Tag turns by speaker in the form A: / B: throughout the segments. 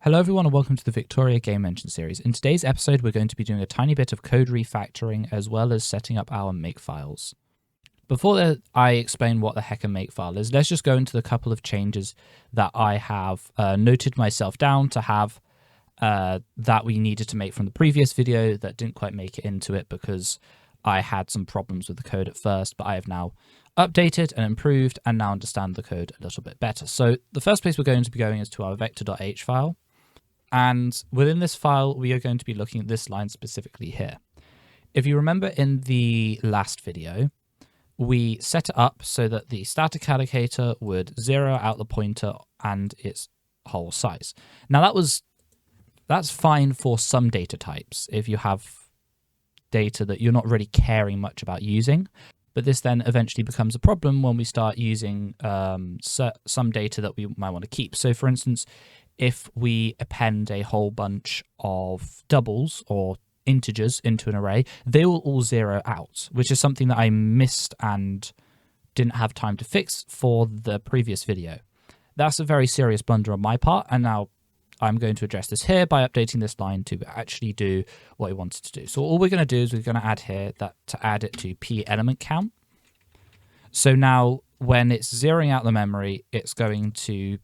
A: Hello everyone and welcome to the Victoria Game Engine series. In today's episode we're going to be doing a tiny bit of code refactoring as well as setting up our makefiles. Before I explain what the heck a makefile is, let's just go into the couple of changes that I have noted myself down to have that we needed to make from the previous video that didn't quite make it into it because I had some problems with the code at first, but I have now updated and improved and now understand the code a little bit better. So the first place we're going to be going is to our vector.h file. And within this file, we are going to be looking at this line specifically here. If you remember in the last video, we set it up so that the static allocator would zero out the pointer and its whole size. Now that's fine for some data types if you have data that you're not really caring much about using. But this then eventually becomes a problem when we start using some data that we might want to keep. So for instance, if we append a whole bunch of doubles or integers into an array, they will all zero out, which is something that I missed and didn't have time to fix for the previous video. That's a very serious blunder on my part, and now I'm going to address this here by updating this line to actually do what we wanted to do. So all we're going to do is we're going to add here that to add it to p element count. So now when it's zeroing out the memory, it's going to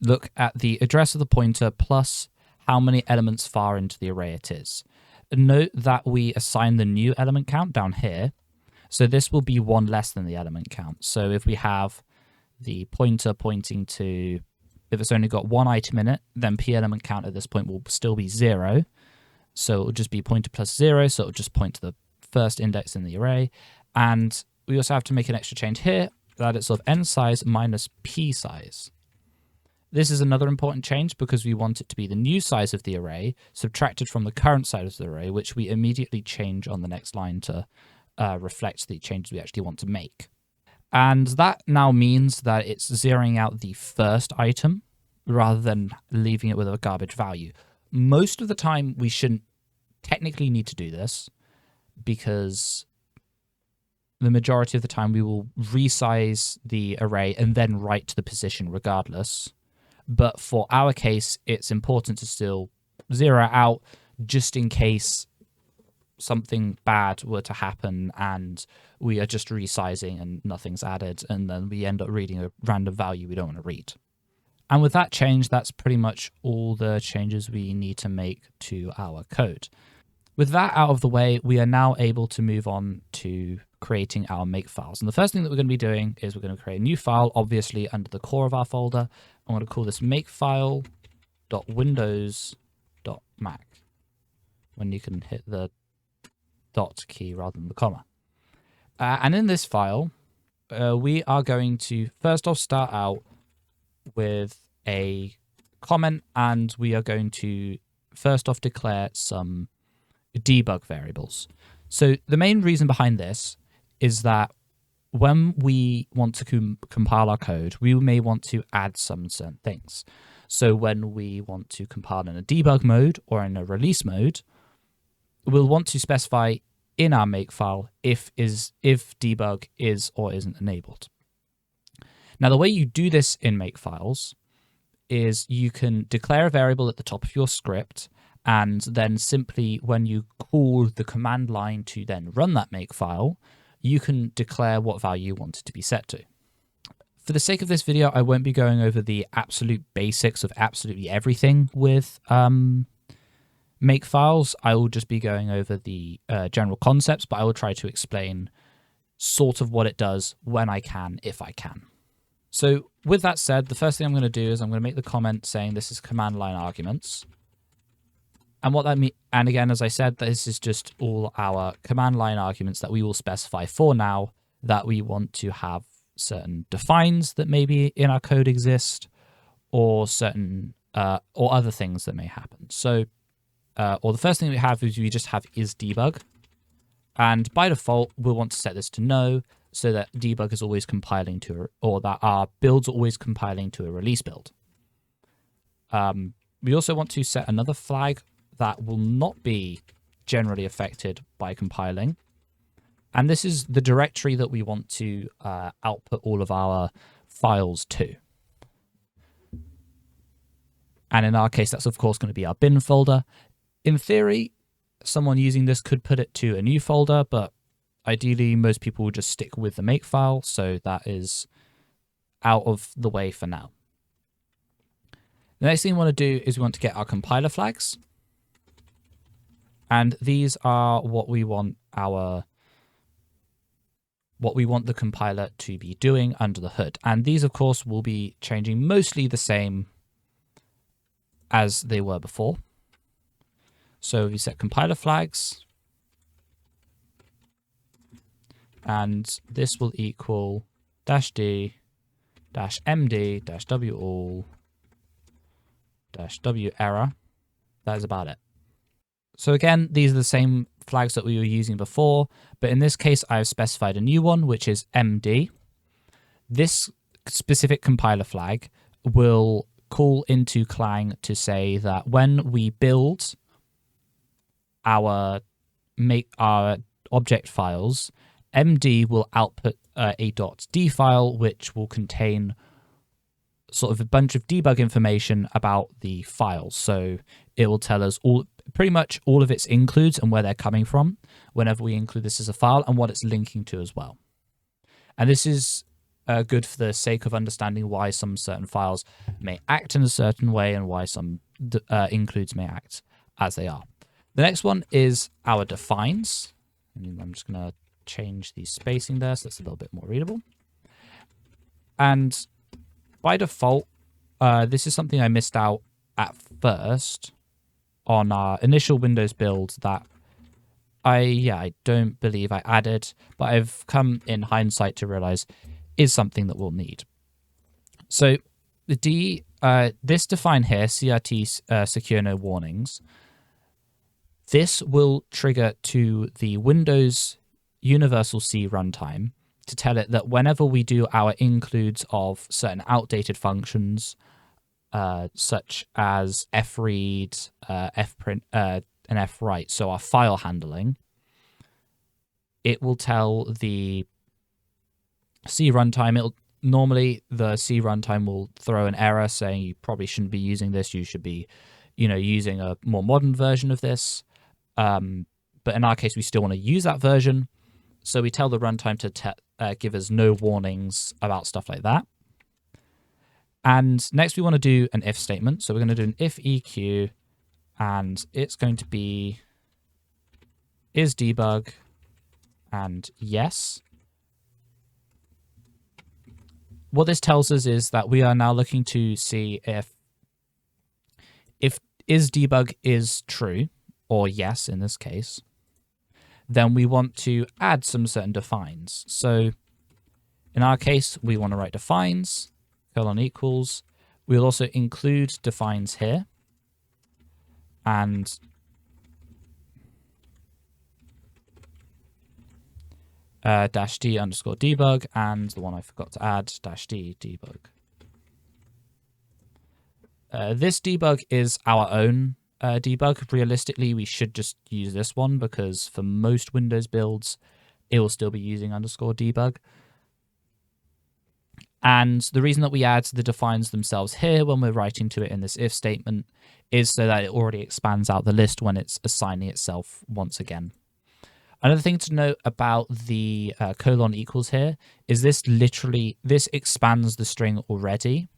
A: look at the address of the pointer plus how many elements far into the array it is. Note that we assign the new element count down here. So this will be one less than the element count. So if we have the pointer pointing to, if it's only got one item in it, then p element count at this point will still be 0. So it'll just be pointer plus 0. So it'll just point to the first index in the array. And we also have to make an extra change here that it's of n size minus p size. This is another important change because we want it to be the new size of the array subtracted from the current size of the array, which we immediately change on the next line to reflect the changes we actually want to make. And that now means that it's zeroing out the first item rather than leaving it with a garbage value. Most of the time, we shouldn't technically need to do this because the majority of the time we will resize the array and then write to the position regardless. But for our case, it's important to still zero out just in case something bad were to happen and we are just resizing and nothing's added, and then we end up reading a random value we don't want to read. And with that change, that's pretty much all the changes we need to make to our code. With that out of the way, we are now able to move on to creating our makefiles. And the first thing that we're going to be doing is we're going to create a new file, obviously under the core of our folder. I'm going to call this makefile.windows.mac, when you can hit the dot key rather than the comma. And in this file, we are going to first off start out with a comment, and we are going to first off declare some debug variables. So the main reason behind this is that when we want to compile our code, we may want to add some certain things. So when we want to compile in a debug mode or in a release mode, we'll want to specify in our makefile if debug is or isn't enabled. Now, the way you do this in makefiles is you can declare a variable at the top of your script, and then simply when you call the command line to then run that makefile, you can declare what value you want it to be set to. For the sake of this video, I won't be going over the absolute basics of absolutely everything with makefiles. I will just be going over the general concepts, but I will try to explain sort of what it does when I can, if I can. So with that said, the first thing I'm going to do is I'm going to make the comment saying this is command line arguments. And what that means, and again, as I said, this is just all our command line arguments that we will specify for now that we want to have certain defines that maybe in our code exist, or certain or other things that may happen. So, or the first thing we have is we just have is debug, and by default we'll want to set this to no, so that debug is always compiling to, or that our builds are always compiling to a release build. We also want to set another flag that will not be generally affected by compiling. And this is the directory that we want to output all of our files to. And in our case, that's of course going to be our bin folder. In theory, someone using this could put it to a new folder, but ideally most people will just stick with the makefile, so that is out of the way for now. The next thing we want to do is we want to get our compiler flags. And these are what we want the compiler to be doing under the hood. And these, of course, will be changing mostly the same as they were before. So we set compiler flags, and this will equal -d -md -w all -w error. That is about it. So again, these are the same flags that we were using before, but in this case, I've specified a new one, which is md. This specific compiler flag will call into Clang to say that when we build our object files, md will output a .d file, which will contain sort of a bunch of debug information about the files. So it will tell us pretty much all of its includes and where they're coming from whenever we include this as a file, and what it's linking to as well. And this is good for the sake of understanding why some certain files may act in a certain way and why some includes may act as they are. The next one is our defines. And I'm just going to change the spacing there so that's a little bit more readable. And by default, this is something I missed out at first on our initial Windows build that I don't believe I added, but I've come in hindsight to realize is something that we'll need. So the this define here, CRT secure no warnings, this will trigger to the Windows Universal C runtime to tell it that whenever we do our includes of certain outdated functions, such as fread, fprint, and fwrite, so our file handling, it will tell the C runtime. Normally the C runtime will throw an error saying you probably shouldn't be using this. You should be, using a more modern version of this. But in our case, we still want to use that version. So we tell the runtime to give us no warnings about stuff like that. And next we want to do an if statement. So we're going to do an if eq, and it's going to be is debug and yes. What this tells us is that we are now looking to see if is debug is true, or yes in this case, then we want to add some certain defines. So in our case, we want to write defines, colon equals. We'll also include defines here. And -d underscore debug, and the one I forgot to add, -d debug. This debug is our own debug. Realistically, we should just use this one because for most Windows builds, it will still be using underscore debug. And the reason that we add the defines themselves here when we're writing to it in this if statement is so that it already expands out the list when it's assigning itself once again. Another thing to note about the colon equals here is this expands the string already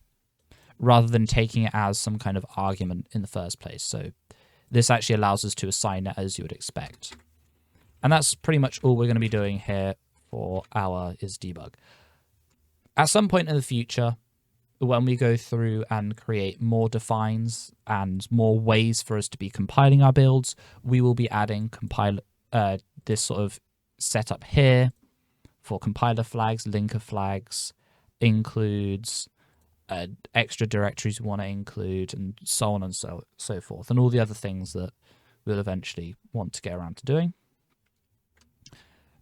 A: rather than taking it as some kind of argument in the first place. So this actually allows us to assign it as you would expect. And that's pretty much all we're going to be doing here for our isDebug. At some point in the future, when we go through and create more defines and more ways for us to be compiling our builds, we will be adding this sort of setup here for compiler flags, linker flags, includes, extra directories we want to include, and so on and so forth, and all the other things that we'll eventually want to get around to doing.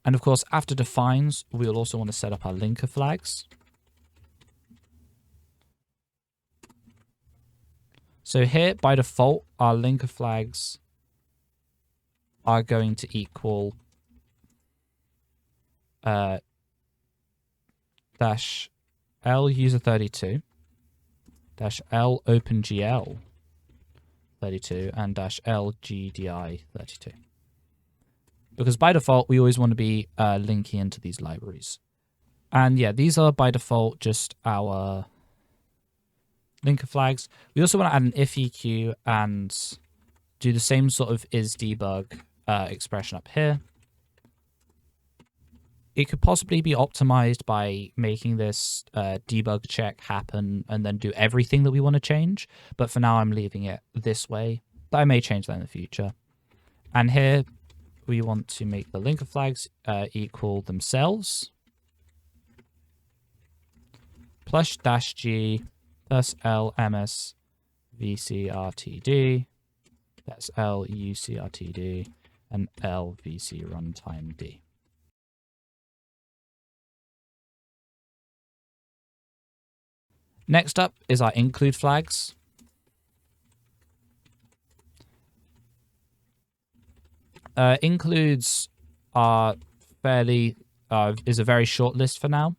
A: And of course, after defines, we'll also want to set up our linker flags. So here, by default, our linker flags are going to equal -l user32 -l opengl 32 and -lgdi32. Because by default, we always want to be linking into these libraries. And yeah, these are by default just our linker flags. We also want to add an if EQ and do the same sort of isDebug expression up here. It could possibly be optimized by making this debug check happen and then do everything that we want to change. But for now, I'm leaving it this way. But I may change that in the future. And here, we want to make the linker flags equal themselves. Plus -g plus lms vcrtd. That's lucrtd and lvc runtime d. Next up is our include flags. Includes are is a very short list for now.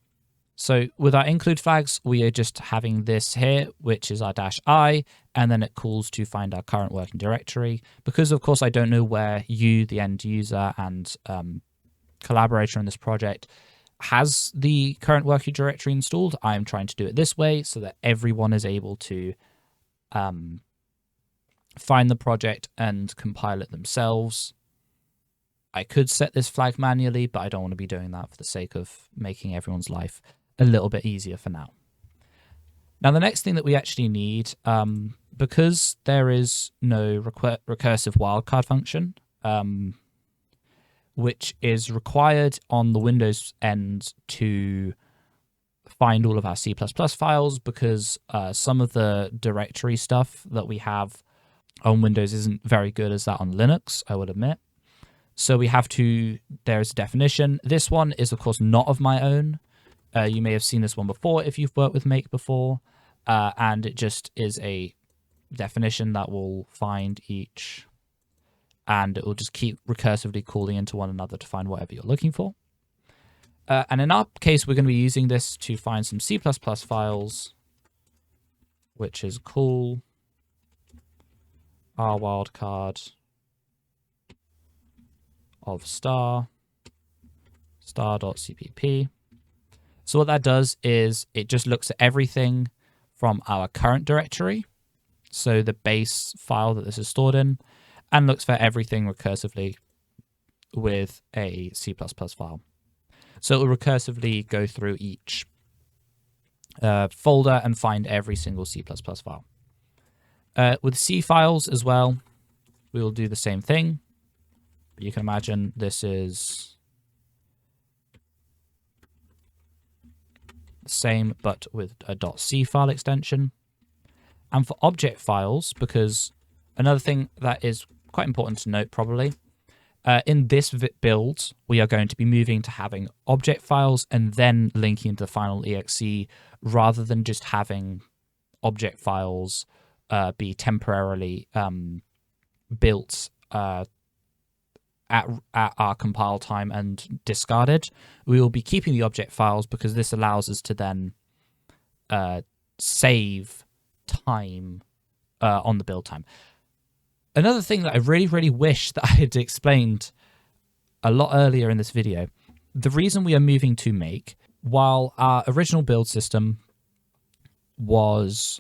A: So with our include flags, we are just having this here, which is our -i, and then it calls to find our current working directory. Because of course I don't know where you, the end user and collaborator in this project, has the current working directory installed, I'm trying to do it this way so that everyone is able to find the project and compile it themselves. I could set this flag manually, but I don't want to be doing that for the sake of making everyone's life a little bit easier for now. Now, the next thing that we actually need, because there is no recursive wildcard function, which is required on the Windows end to find all of our C++ files, because some of the directory stuff that we have on Windows isn't very good as that on Linux, I would admit. So we have to, there's a definition. This one is, of course, not of my own. You may have seen this one before if you've worked with Make before. And it just is a definition that will find each, and it will just keep recursively calling into one another to find whatever you're looking for. And in our case, we're going to be using this to find some C++ files, which is cool. Our wildcard of star.cpp. So what that does is it just looks at everything from our current directory, so the base file that this is stored in, and looks for everything recursively with a C++ file. So it will recursively go through each folder and find every single C++ file. With C files as well, we will do the same thing. You can imagine this is the same, but with a .c file extension. And for object files, because another thing that is quite important to note probably, in this build, we are going to be moving to having object files and then linking to the final exe, rather than just having object files be temporarily built at our compile time and discarded. We will be keeping the object files because this allows us to then save time on the build time. Another thing that I really, really wish that I had explained a lot earlier in this video, the reason we are moving to Make, while our original build system was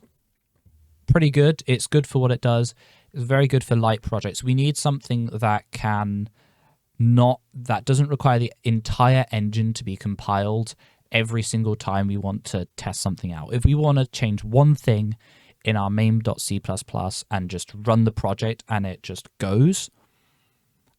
A: pretty good, it's good for what it does, it's very good for light projects. We need something that doesn't require the entire engine to be compiled every single time we want to test something out. If we want to change one thing in our main.c++ and just run the project and it just goes,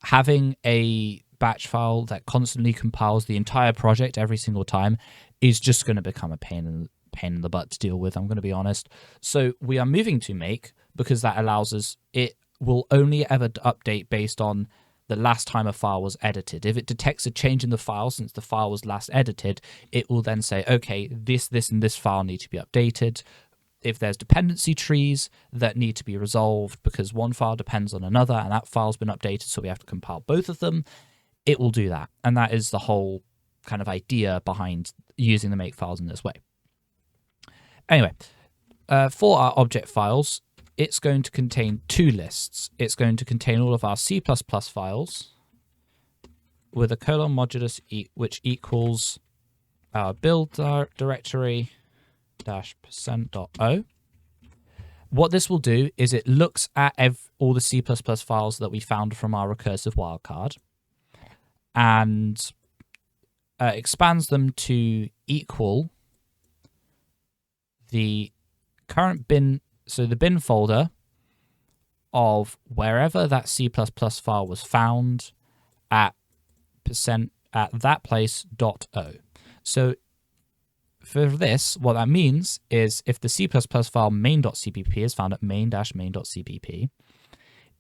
A: having a batch file that constantly compiles the entire project every single time is just going to become a pain in the butt to deal with, I'm going to be honest. So we are moving to Make because that allows us, it will only ever update based on the last time a file was edited. If it detects a change in the file since the file was last edited, it will then say, okay, this, and this file need to be updated. If there's dependency trees that need to be resolved because one file depends on another and that file's been updated, so we have to compile both of them, it will do that. And that is the whole kind of idea behind using the make files in this way. Anyway, for our object files, it's going to contain two lists. It's going to contain all of our C++ files with a colon modulus which equals our build directory %.o. What this will do is it looks at all the C++ files that we found from our recursive wildcard and expands them to equal the current bin, so the bin folder of wherever that C++ file was found at that place .o. So for this, what that means is if the C++ file main.cpp is found at main-main.cpp,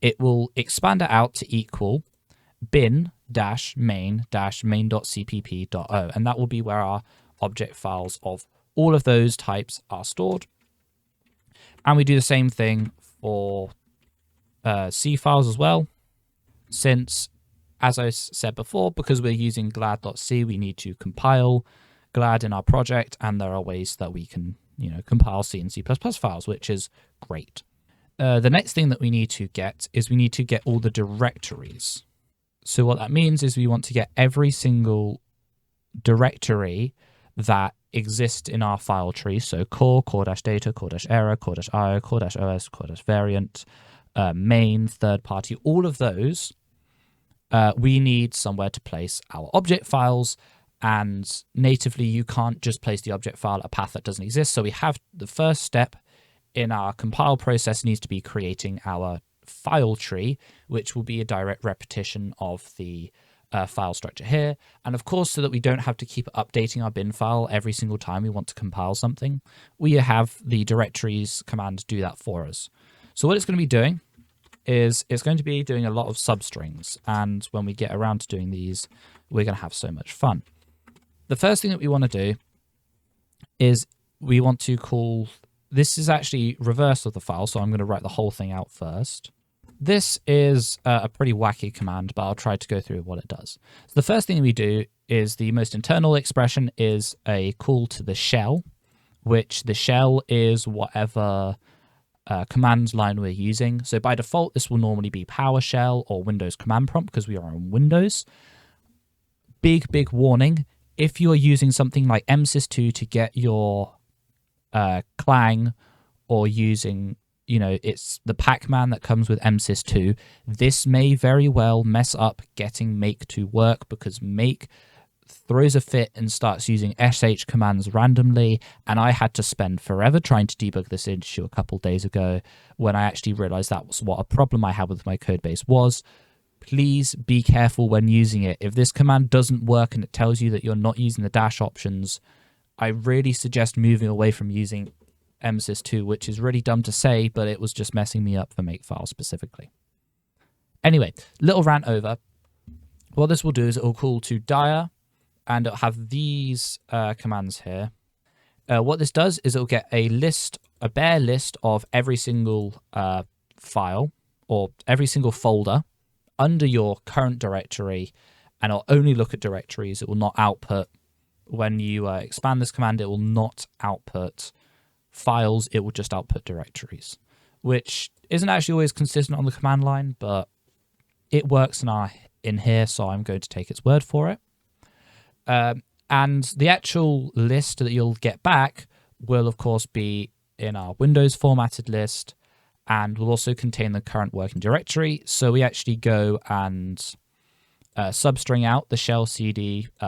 A: it will expand it out to equal bin-main-main.cpp.o, and that will be where our object files of all of those types are stored. And we do the same thing for C files as well, since, as I said before, because we're using glad.c, we need to compile glad in our project, and there are ways that we can, compile C and C++ files, which is great. The next thing that we need to get is we need to get all the directories. So what that means is we want to get every single directory that exists in our file tree. So core-data, core-error, core-io, core-os, core-variant, main, third party, all of those, we need somewhere to place our object files. And natively, you can't just place the object file at a path that doesn't exist. So we have the first step in our compile process needs to be creating our file tree, which will be a direct repetition of the file structure here. And of course, so that we don't have to keep updating our bin file every single time we want to compile something, we have the directories command do that for us. So what it's going to be doing is it's going to be doing a lot of substrings. And when we get around to doing these, we're going to have so much fun. The first thing that we want to do is we want to call, this is actually reverse of the file, so I'm going to write the whole thing out first. This is a pretty wacky command, but I'll try to go through what it does. So the first thing we do is the most internal expression is a call to the shell, which the shell is whatever command line we're using. So by default, this will normally be PowerShell or Windows Command Prompt because we are on Windows. Big warning. If you're using something like msys2 to get your Clang, or using, it's the Pacman that comes with msys2, this may very well mess up getting make to work because make throws a fit and starts using sh commands randomly. And I had to spend forever trying to debug this issue a couple days ago when I actually realized that was what a problem I had with my code base was. Please be careful when using it. If this command doesn't work and it tells you that you're not using the dash options, I really suggest moving away from using msys2, which is really dumb to say, but it was just messing me up for makefile specifically. Anyway, little rant over. What this will do is it will call to dir, and it'll have these commands here. What this does is it'll get a bare list of every single file or every single folder under your current directory, and it'll only look at directories. It will not output. When you expand this command, it will not output files. It will just output directories, which isn't actually always consistent on the command line, but it works in here, so I'm going to take its word for it. And the actual list that you'll get back will, of course, be in our Windows formatted list, and will also contain the current working directory. So we actually go and substring out the shell cd /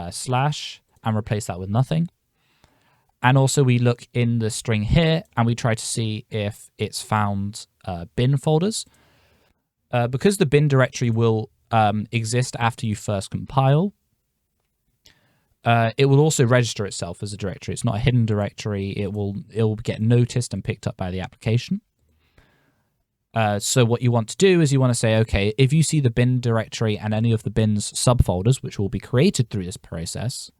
A: and replace that with nothing. And also we look in the string here and we try to see if it's found bin folders. Because the bin directory will exist after you first compile, it will also register itself as a directory. It's not a hidden directory. It will get noticed and picked up by the application. So what you want to do is you want to say, okay, if you see the bin directory and any of the bin's subfolders, which will be created through this process,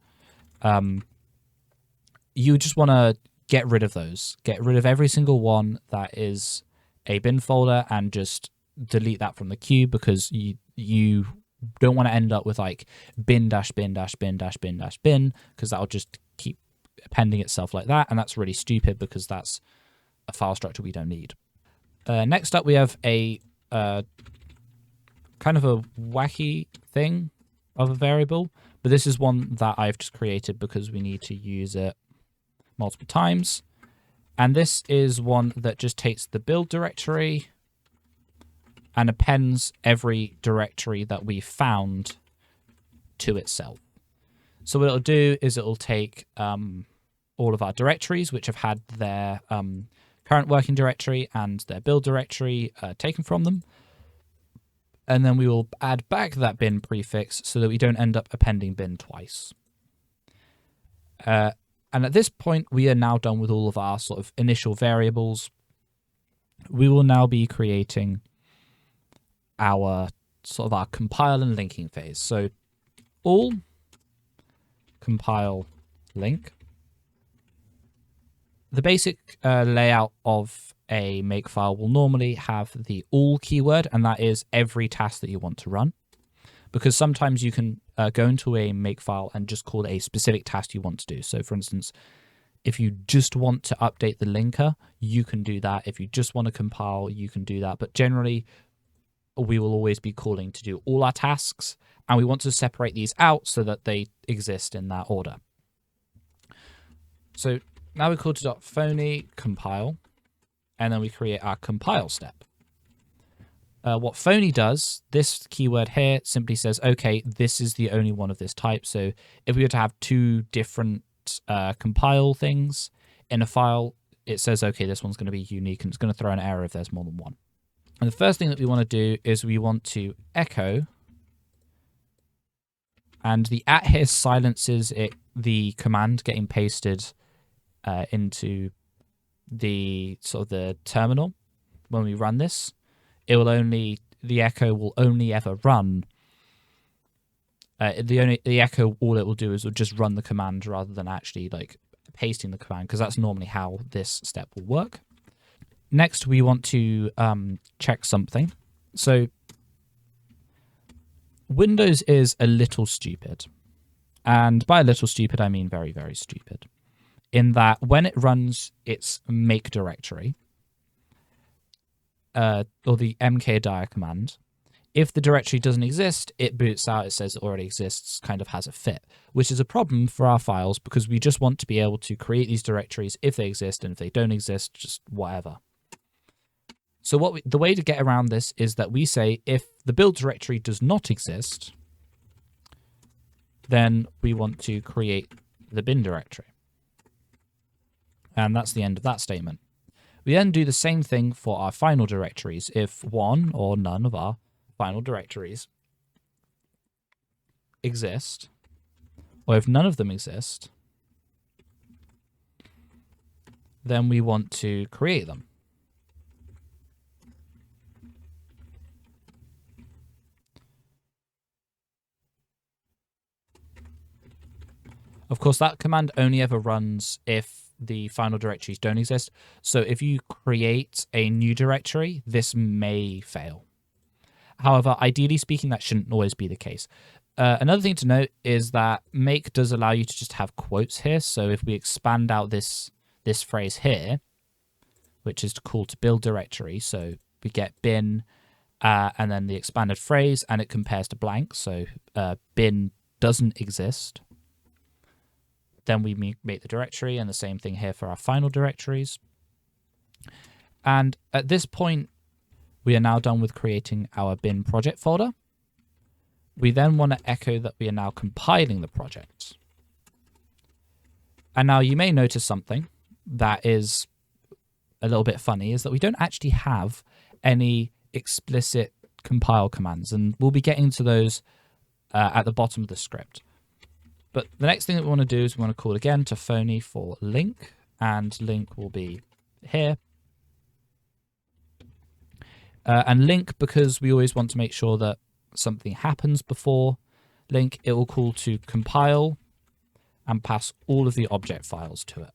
A: you just want to get rid of those. Get rid of every single one that is a bin folder and just delete that from the queue, because you don't want to end up with like bin dash bin dash bin dash bin dash bin, because that'll just keep appending itself like that, and that's really stupid because that's a file structure we don't need. Next up, we have a kind of a wacky thing of a variable, but this is one that I've just created because we need to use it multiple times. And this is one that just takes the build directory and appends every directory that we found to itself. So what it'll do is it'll take all of our directories, which have had their current working directory and their build directory taken from them. And then we will add back that bin prefix so that we don't end up appending bin twice. And at this point, we are now done with all of our sort of initial variables. We will now be creating our compile and linking phase. So all compile link. The basic layout of a makefile will normally have the all keyword, and that is every task that you want to run. Because sometimes you can go into a makefile and just call a specific task you want to do. So for instance, if you just want to update the linker, you can do that. If you just want to compile, you can do that. But generally, we will always be calling to do all our tasks, and we want to separate these out so that they exist in that order. So now we call to .phony compile, and then we create our compile step. What phony does, this keyword here simply says, okay, this is the only one of this type. So if we were to have two different compile things in a file, it says, okay, this one's going to be unique, and it's going to throw an error if there's more than one. And the first thing that we want to do is we want to echo, and the @ here silences the command getting pasted into the terminal. When we run this, the echo will only ever run. The echo, all it will do is it'll just run the command rather than actually like pasting the command, because that's normally how this step will work. Next, we want to check something. So Windows is a little stupid. And by a little stupid, I mean very, very stupid. In that when it runs its make directory, or the mkdir command, if the directory doesn't exist, it boots out, it says it already exists, kind of has a fit, which is a problem for our files because we just want to be able to create these directories if they exist, and if they don't exist, just whatever. So the way to get around this is that we say if the build directory does not exist, then we want to create the bin directory. And that's the end of that statement. We then do the same thing for our final directories. If one or none of our final directories exist, or if none of them exist, then we want to create them. Of course, that command only ever runs if the final directories don't exist. So if you create a new directory, this may fail. However, ideally speaking, that shouldn't always be the case. Another thing to note is that make does allow you to just have quotes here. So if we expand out this phrase here, which is called to build directory, so we get bin and then the expanded phrase, and it compares to blank. So bin doesn't exist. Then we make the directory, and the same thing here for our final directories. And at this point, we are now done with creating our bin project folder. We then want to echo that we are now compiling the project. And now you may notice something that is a little bit funny, is that we don't actually have any explicit compile commands, and we'll be getting to those at the bottom of the script. But the next thing that we want to do is we want to call again to phony for link, and link will be here. And link, because we always want to make sure that something happens before link, it will call to compile and pass all of the object files to it.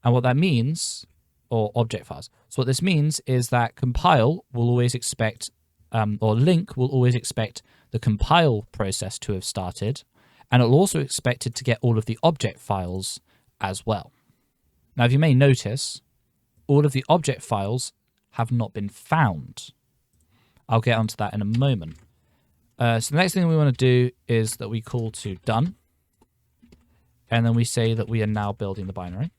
A: And what that means, or object files. So what this means is that compile will always expect, or link will always expect the compile process to have started, and it'll also expect it to get all of the object files as well. Now, if you may notice, all of the object files have not been found. I'll get onto that in a moment. So the next thing we want to do is that we call to done. And then we say that we are now building the binary.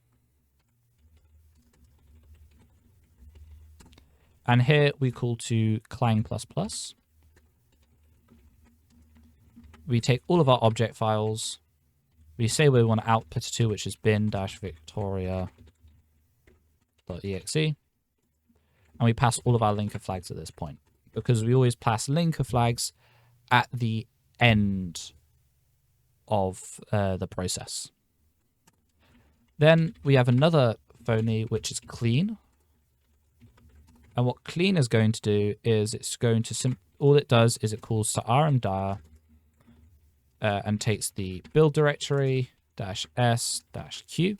A: And here we call to clang++. We take all of our object files. We say we want to output to, which is bin-victoria.exe. And we pass all of our linker flags at this point, because we always pass linker flags at the end of the process. Then we have another phony, which is clean. And what clean is going to do is it's going to all it does is it calls to rmdir and takes the build directory -s-q.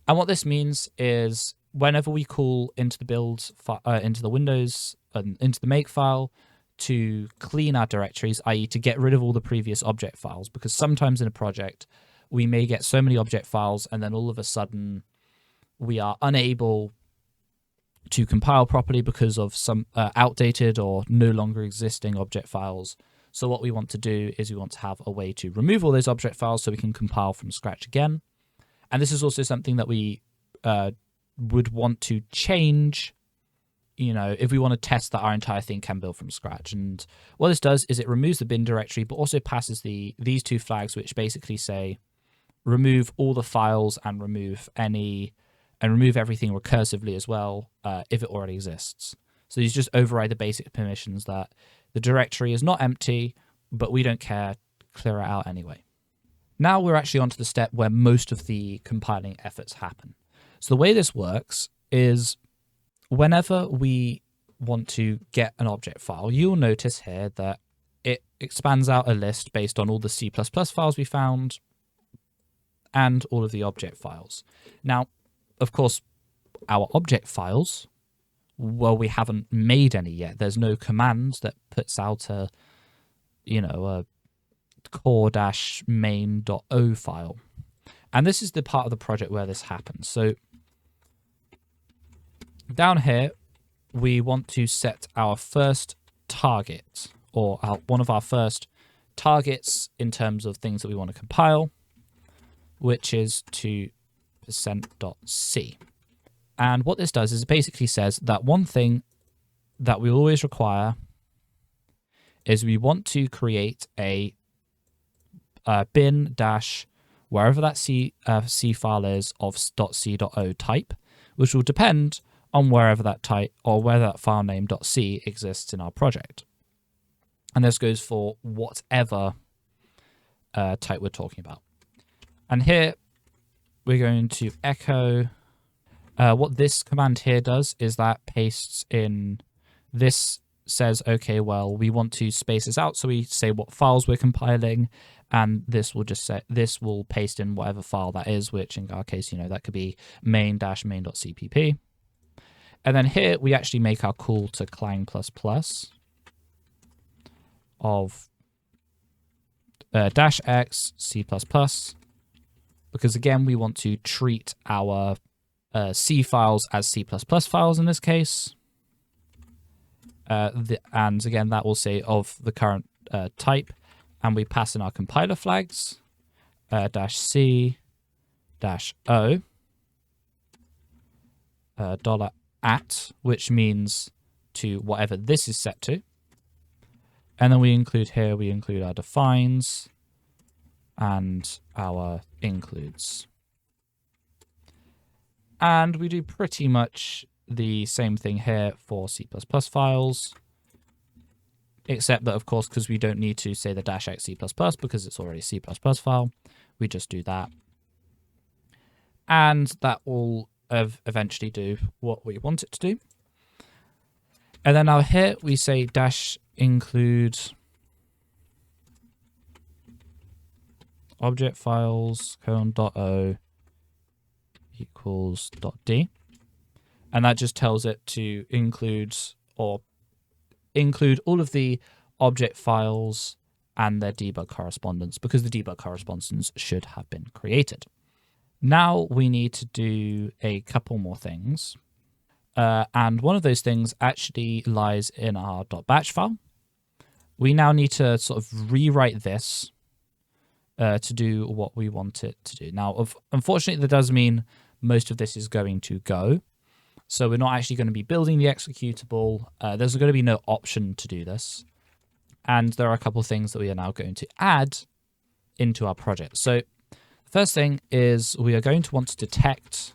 A: And what this means is whenever we call into the into the Windows and into the makefile to clean our directories, i.e. to get rid of all the previous object files, because sometimes in a project we may get so many object files and then all of a sudden we are unable to compile properly because of some outdated or no longer existing object files. So what we want to do is we want to have a way to remove all those object files so we can compile from scratch again. And this is also something that we would want to change, you know, if we want to test that our entire thing can build from scratch. And what this does is it removes the bin directory, but also passes these two flags, which basically say remove all the files and remove everything recursively as well if it already exists. So these just override the basic permissions that the directory is not empty, but we don't care, clear it out anyway. Now we're actually onto the step where most of the compiling efforts happen. So the way this works is whenever we want to get an object file, you'll notice here that it expands out a list based on all the C++ files we found and all of the object files. Now, of course, our object files, well, we haven't made any yet. There's no command that puts out a core-main.o file. And this is the part of the project where this happens. So down here, we want to set our first target, or one of our first targets in terms of things that we want to compile, which is to %.c. And what this does is it basically says that one thing that we always require is we want to create a bin dash wherever that C file is of .c.o type, which will depend on wherever that type or where that file name .c exists in our project. And this goes for whatever type we're talking about. And here we're going to echo. What this command here does is that pastes in, this says, okay, well, we want to space this out. So we say what files we're compiling, and this will just say, this will paste in whatever file that is, which in our case, that could be main-main.cpp. And then here we actually make our call to clang++ of -x C++, because again, we want to treat our C files as C++ files in this case. And again, that will say of the current type, and we pass in our compiler flags, -c -o $at, which means to whatever this is set to. And then we include our defines and our includes. And we do pretty much the same thing here for C++ files, except that, of course, because we don't need to say the -x C++ because it's already a C++ file, we just do that. And that will eventually do what we want it to do. And then now here we say -include object files :o equals .d. And that just tells it to include all of the object files and their debug correspondence, because the debug correspondence should have been created. Now we need to do a couple more things. And one of those things actually lies in our .batch file. We now need to sort of rewrite this to do what we want it to do. Now, unfortunately, that does mean most of this is going to go. So we're not actually going to be building the executable. There's going to be no option to do this. And there are a couple of things that we are now going to add into our project. So the first thing is we are going to want to detect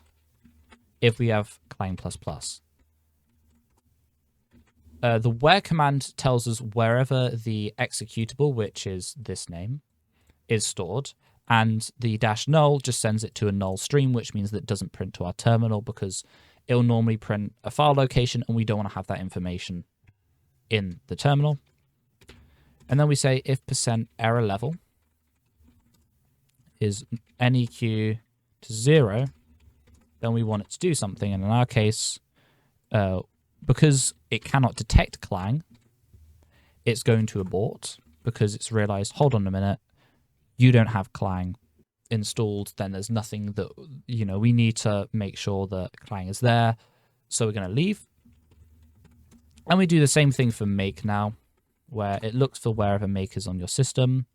A: if we have clang++. The where command tells us wherever the executable, which is this name, is stored, and the -null just sends it to a null stream, which means that it doesn't print to our terminal because it'll normally print a file location and we don't want to have that information in the terminal. And then we say if %error level is NEQ to 0, then we want it to do something. And in our case, because it cannot detect clang, it's going to abort because it's realized, hold on a minute, you don't have clang installed, then there's nothing that, we need to make sure that clang is there. So we're going to leave. And we do the same thing for make now, where it looks for wherever make is on your system.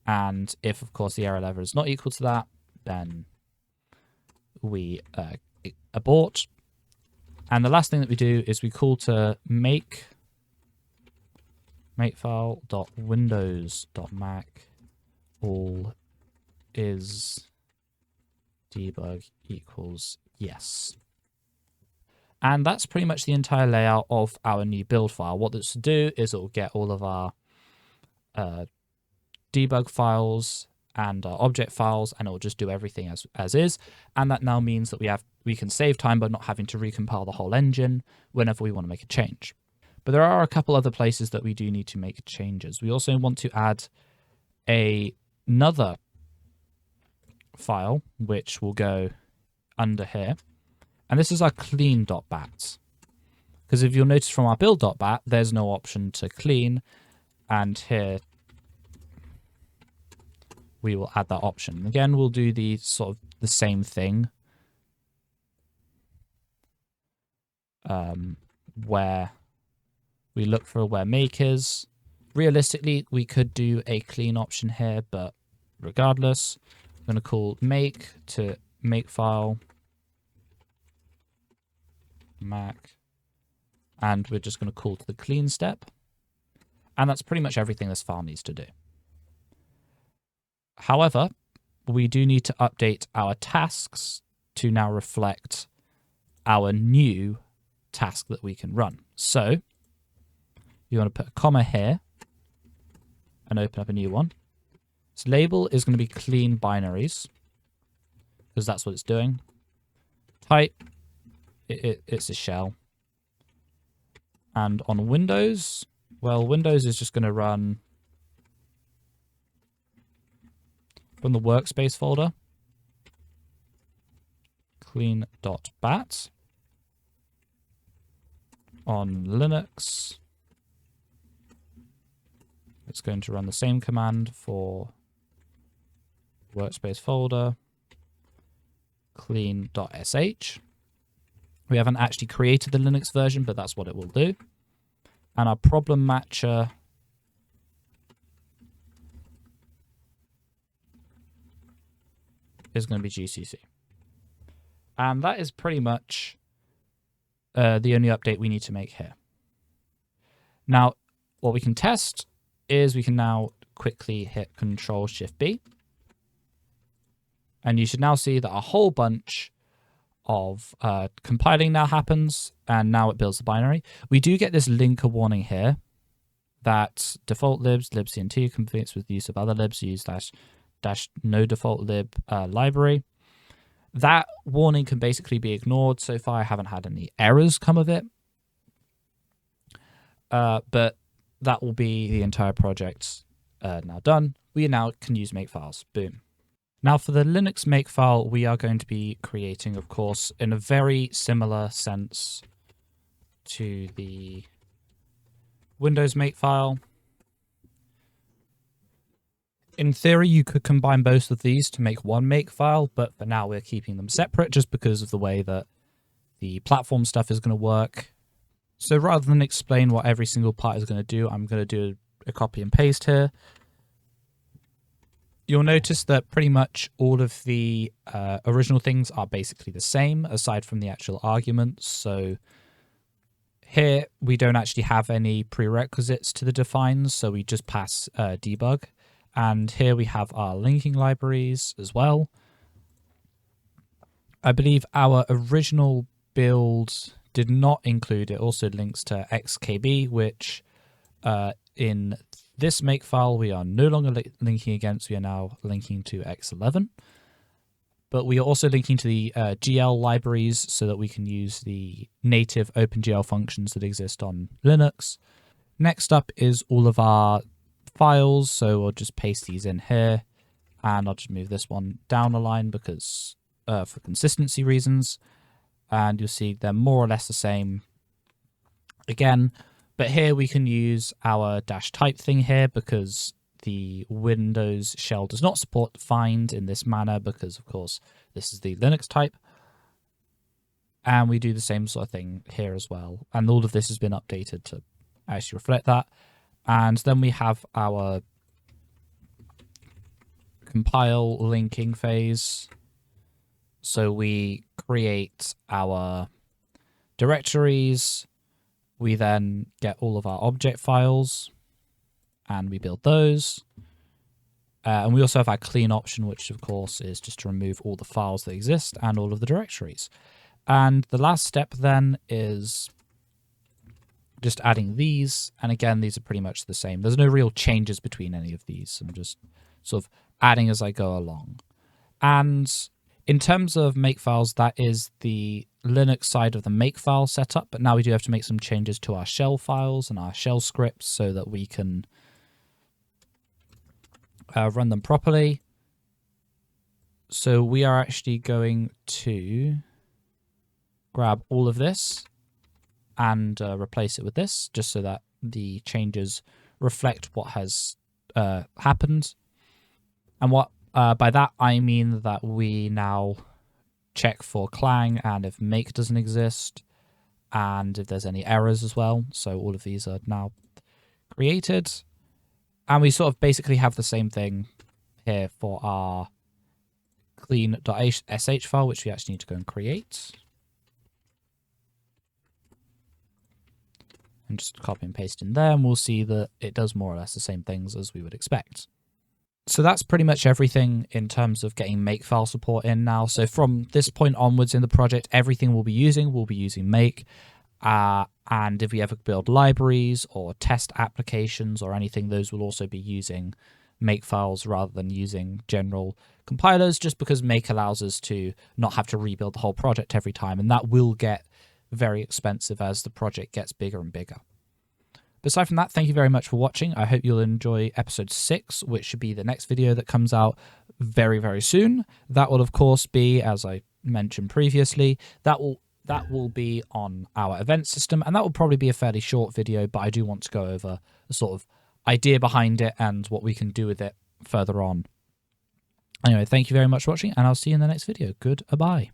A: And if, of course, the error level is not equal to that, then we abort. And the last thing that we do is we call to makefile.windows.mac all is debug equals yes. And that's pretty much the entire layout of our new build file. What this will do is it will get all of our debug files and our object files, and it will just do everything as is. And that now means that we can save time by not having to recompile the whole engine whenever we want to make a change. But there are a couple other places that we do need to make changes. We also want to add another file, which will go under here. And this is our clean.bat. Because if you'll notice from our build.bat, there's no option to clean. And here we will add that option. Again, we'll do the sort of the same thing. Where we look for where make is. Realistically, we could do a clean option here, but regardless, I'm going to call make to makefile Mac, and we're just going to call to the clean step. And that's pretty much everything this file needs to do. However, we do need to update our tasks to now reflect our new task that we can run. So you want to put a comma here and open up a new one. Its label is going to be clean binaries because that's what it's doing. Type, it's a shell. And on Windows, well, Windows is just going to run from the workspace folder, clean.bat. On Linux, it's going to run the same command for workspace folder, clean.sh. We haven't actually created the Linux version, but that's what it will do. And our problem matcher is going to be GCC. And that is pretty much the only update we need to make here. Now, what we can test is we can now quickly hit Control-Shift-B. And you should now see that a whole bunch of compiling now happens, and now it builds the binary. We do get this linker warning here that default libs, libcnt, conflicts with the use of other libs, use -- no default lib library. That warning can basically be ignored. So far, I haven't had any errors come of it. But that will be the entire project now done. We now can use makefiles. Boom. Now for the Linux makefile, we are going to be creating, of course, in a very similar sense to the Windows makefile. In theory, you could combine both of these to make one makefile, but for now we're keeping them separate just because of the way that the platform stuff is going to work. So rather than explain what every single part is going to do, I'm going to do a copy and paste here. You'll notice that pretty much all of the original things are basically the same, aside from the actual arguments. So here we don't actually have any prerequisites to the defines, so we just pass debug. And here we have our linking libraries as well. I believe our original build did not include, it also links to XKB, which in this makefile we are no longer linking against, we are now linking to X11. But we are also linking to the GL libraries so that we can use the native OpenGL functions that exist on Linux. Next up is all of our files, so we'll just paste these in here, and I'll just move this one down a line because for consistency reasons, and you'll see they're more or less the same again, but here we can use our -type thing here because the Windows shell does not support find in this manner because, of course, this is the Linux type. And we do the same sort of thing here as well. And all of this has been updated to actually reflect that. And then we have our compile linking phase. So we create our directories. We then get all of our object files and we build those. And we also have our clean option, which of course is just to remove all the files that exist and all of the directories. And the last step then is just adding these. And again, these are pretty much the same. There's no real changes between any of these. I'm just sort of adding as I go along. And in terms of makefiles, that is the Linux side of the makefile setup. But now we do have to make some changes to our shell files and our shell scripts so that we can run them properly. So we are actually going to grab all of this and replace it with this, just so that the changes reflect what has happened. And what by that I mean that we now check for clang and if make doesn't exist and if there's any errors as well. So all of these are now created. And we sort of basically have the same thing here for our clean.sh file, which we actually need to go and create. And just copy and paste in there, and we'll see that it does more or less the same things as we would expect. So that's pretty much everything in terms of getting makefile support in now. So from this point onwards in the project, everything we'll be using make. And if we ever build libraries or test applications or anything, those will also be using makefiles rather than using general compilers, just because make allows us to not have to rebuild the whole project every time. And that will get very expensive as the project gets bigger and bigger. But aside from that, thank you very much for watching. I hope you'll enjoy episode 6, which should be the next video that comes out very, very soon. That will, of course, be, as I mentioned previously, that will be on our event system, and that will probably be a fairly short video, but I do want to go over the sort of idea behind it and what we can do with it further on. Anyway, thank you very much for watching, and I'll see you in the next video. Goodbye.